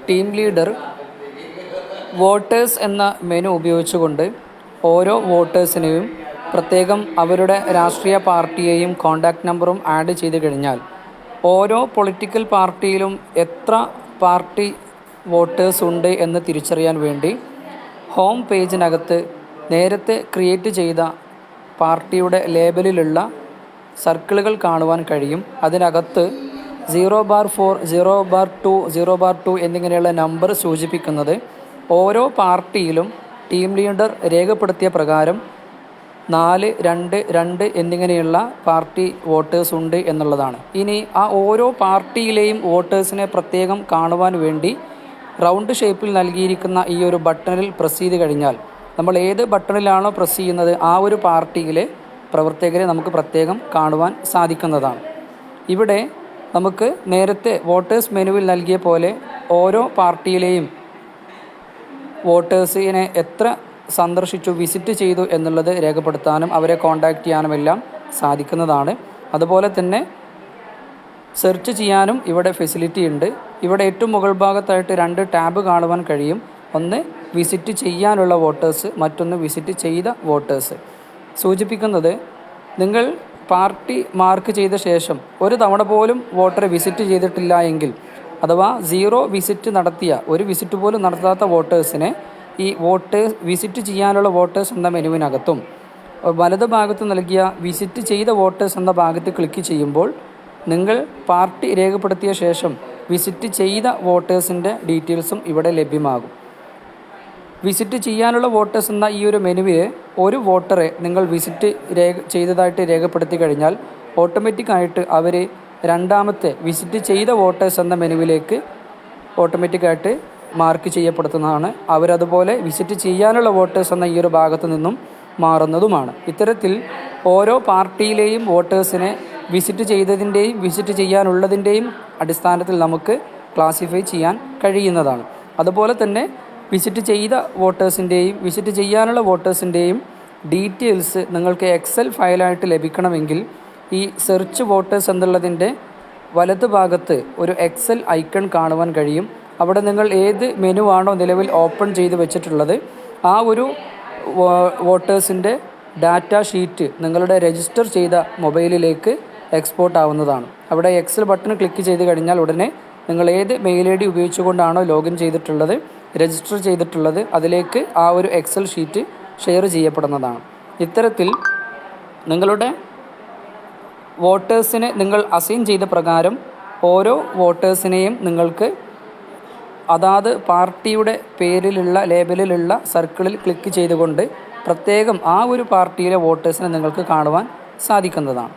Team leader voters എന്ന menu ഉപയോഗിച്ചുകൊണ്ട് ഓരോ വോട്ടേഴ്സിനെയും പ്രത്യേകം അവരുടെ രാഷ്ട്രീയ പാർട്ടിയെയും കോൺടാക്റ്റ് നമ്പറും ആഡ് ചെയ്ത് കഴിഞ്ഞാൽ ഓരോ പൊളിറ്റിക്കൽ പാർട്ടിയിലും എത്ര പാർട്ടി വോട്ടേഴ്സ് ഉണ്ട് എന്ന് തിരിച്ചറിയാൻ വേണ്ടി ഹോം പേജിനകത്ത് നേരത്തെ ക്രിയേറ്റ് ചെയ്ത പാർട്ടിയുടെ ലേബലിലുള്ള സർക്കിളുകൾ കാണുവാൻ കഴിയും. അതിനകത്ത് 0/4, 0/2, 0/2 എന്നിങ്ങനെയുള്ള നമ്പർ സൂചിപ്പിക്കുന്നത് ഓരോ പാർട്ടിയിലും ടീം ലീഡർ രേഖപ്പെടുത്തിയ പ്രകാരം 4, 2, 2 എന്നിങ്ങനെയുള്ള പാർട്ടി വോട്ടേഴ്സ് ഉണ്ട് എന്നുള്ളതാണ്. ഇനി ആ ഓരോ പാർട്ടിയിലെയും വോട്ടേഴ്സിനെ പ്രത്യേകം കാണുവാൻ വേണ്ടി റൗണ്ട് ഷേപ്പിൽ നൽകിയിരിക്കുന്ന ഈ ഒരു ബട്ടണിൽ പ്രസ് ചെയ്ത് കഴിഞ്ഞാൽ നമ്മൾ ഏത് ബട്ടണിലാണോ പ്രസ് ചെയ്യുന്നത് ആ ഒരു പാർട്ടിയിലെ പ്രവർത്തകരെ നമുക്ക് പ്രത്യേകം കാണുവാൻ സാധിക്കുന്നതാണ്. ഇവിടെ നമുക്ക് നേരത്തെ വോട്ടേഴ്സ് മെനുവിൽ നൽകിയ പോലെ ഓരോ പാർട്ടിയിലെയും വോട്ടേഴ്സിനെ എത്ര സന്ദർശിച്ചു, വിസിറ്റ് ചെയ്തു എന്നുള്ളത് രേഖപ്പെടുത്താനും അവരെ കോൺടാക്റ്റ് ചെയ്യാനുമെല്ലാം സാധിക്കുന്നതാണ്. അതുപോലെ തന്നെ സെർച്ച് ചെയ്യാനും ഇവിടെ ഫെസിലിറ്റി ഉണ്ട്. ഇവിടെ ഏറ്റവും മുകൾ ഭാഗത്തായിട്ട് 2 ടാബ് കാണുവാൻ കഴിയും. ഒന്ന് വിസിറ്റ് ചെയ്യാനുള്ള വോട്ടേഴ്സ്, മറ്റൊന്ന് വിസിറ്റ് ചെയ്ത വോട്ടേഴ്സ്. സൂചിപ്പിക്കുന്നത് നിങ്ങൾ പാർട്ടി മാർക്ക് ചെയ്ത ശേഷം ഒരു തവണ പോലും വോട്ടറെ വിസിറ്റ് ചെയ്തിട്ടില്ല എങ്കിൽ, അഥവാ 0 വിസിറ്റ് നടത്തിയ, ഒരു വിസിറ്റ് പോലും നടത്താത്ത വോട്ടേഴ്സിനെ ഈ വോട്ടേഴ്സ് വിസിറ്റ് ചെയ്യാനുള്ള വോട്ടേഴ്സ് എന്ന മെനുവിനകത്തും വലത് ഭാഗത്ത് നൽകിയ വിസിറ്റ് ചെയ്ത വോട്ടേഴ്സ് എന്ന ഭാഗത്ത് ക്ലിക്ക് ചെയ്യുമ്പോൾ നിങ്ങൾ പാർട്ടി രേഖപ്പെടുത്തിയ ശേഷം വിസിറ്റ് ചെയ്ത വോട്ടേഴ്സിൻ്റെ ഡീറ്റെയിൽസും ഇവിടെ ലഭ്യമാകും. വിസിറ്റ് ചെയ്യാനുള്ള വോട്ടേഴ്സ് എന്ന ഈ ഒരു മെനുവിൽ ഒരു വോട്ടറെ നിങ്ങൾ വിസിറ്റ് ചെയ്തതായിട്ട് രേഖപ്പെടുത്തി കഴിഞ്ഞാൽ ഓട്ടോമാറ്റിക്കായിട്ട് അവർ രണ്ടാമത്തെ വിസിറ്റ് ചെയ്ത വോട്ടേഴ്സ് എന്ന മെനുവിലേക്ക് ഓട്ടോമാറ്റിക്കായിട്ട് മാർക്ക് ചെയ്യപ്പെടുന്നതാണ്. അവരതുപോലെ വിസിറ്റ് ചെയ്യാനുള്ള വോട്ടേഴ്സ് എന്ന ഈ ഒരു ഭാഗത്തു നിന്നും മാറുന്നതുമാണ്. ഇത്തരത്തിൽ ഓരോ പാർട്ടിയിലെയും വോട്ടേഴ്സിനെ വിസിറ്റ് ചെയ്തതിൻ്റെയും വിസിറ്റ് ചെയ്യാനുള്ളതിൻ്റെയും അടിസ്ഥാനത്തിൽ നമുക്ക് ക്ലാസിഫൈ ചെയ്യാൻ കഴിയുന്നതാണ്. അതുപോലെ തന്നെ വിസിറ്റ് ചെയ്ത വോട്ടേഴ്സിൻ്റെയും വിസിറ്റ് ചെയ്യാനുള്ള വോട്ടേഴ്സിൻ്റെയും ഡീറ്റെയിൽസ് നിങ്ങൾക്ക് എക്സൽ ഫയലായിട്ട് ലഭിക്കണമെങ്കിൽ ഈ സെർച്ച് വോട്ടേഴ്സ് എന്നുള്ളതിൻ്റെ വലത് ഭാഗത്ത് ഒരു എക്സൽ ഐക്കൺ കാണുവാൻ കഴിയും. അവിടെ നിങ്ങൾ ഏത് മെനു ആണോ നിലവിൽ ഓപ്പൺ ചെയ്ത് വെച്ചിട്ടുള്ളത് ആ ഒരു വോട്ടേഴ്സിൻ്റെ ഡാറ്റ ഷീറ്റ് നിങ്ങളുടെ രജിസ്റ്റർ ചെയ്ത മൊബൈലിലേക്ക് എക്സ്പോർട്ട് ആവുന്നതാണ്. അവിടെ എക്സൽ ബട്ടൺ ക്ലിക്ക് ചെയ്ത് കഴിഞ്ഞാൽ ഉടനെ നിങ്ങൾ ഏത് മെയിൽ ID ഉപയോഗിച്ചുകൊണ്ടാണോ ലോഗിൻ ചെയ്തിട്ടുള്ളത്, രജിസ്റ്റർ ചെയ്തിട്ടുള്ളത്, അതിലേക്ക് ആ ഒരു എക്സൽ ഷീറ്റ് ഷെയർ ചെയ്യപ്പെടുന്നതാണ്. ഇത്തരത്തിൽ നിങ്ങളുടെ വോട്ടേഴ്സിനെ നിങ്ങൾ അസൈൻ ചെയ്ത പ്രകാരം ഓരോ വോട്ടേഴ്സിനെയും നിങ്ങൾക്ക് അതാത് പാർട്ടിയുടെ പേരിലുള്ള ലേബലിലുള്ള സർക്കിളിൽ ക്ലിക്ക് ചെയ്തുകൊണ്ട് പ്രത്യേകം ആ ഒരു പാർട്ടിയിലെ വോട്ടേഴ്സിനെ നിങ്ങൾക്ക് കാണുവാൻ സാധിക്കുന്നതാണ്.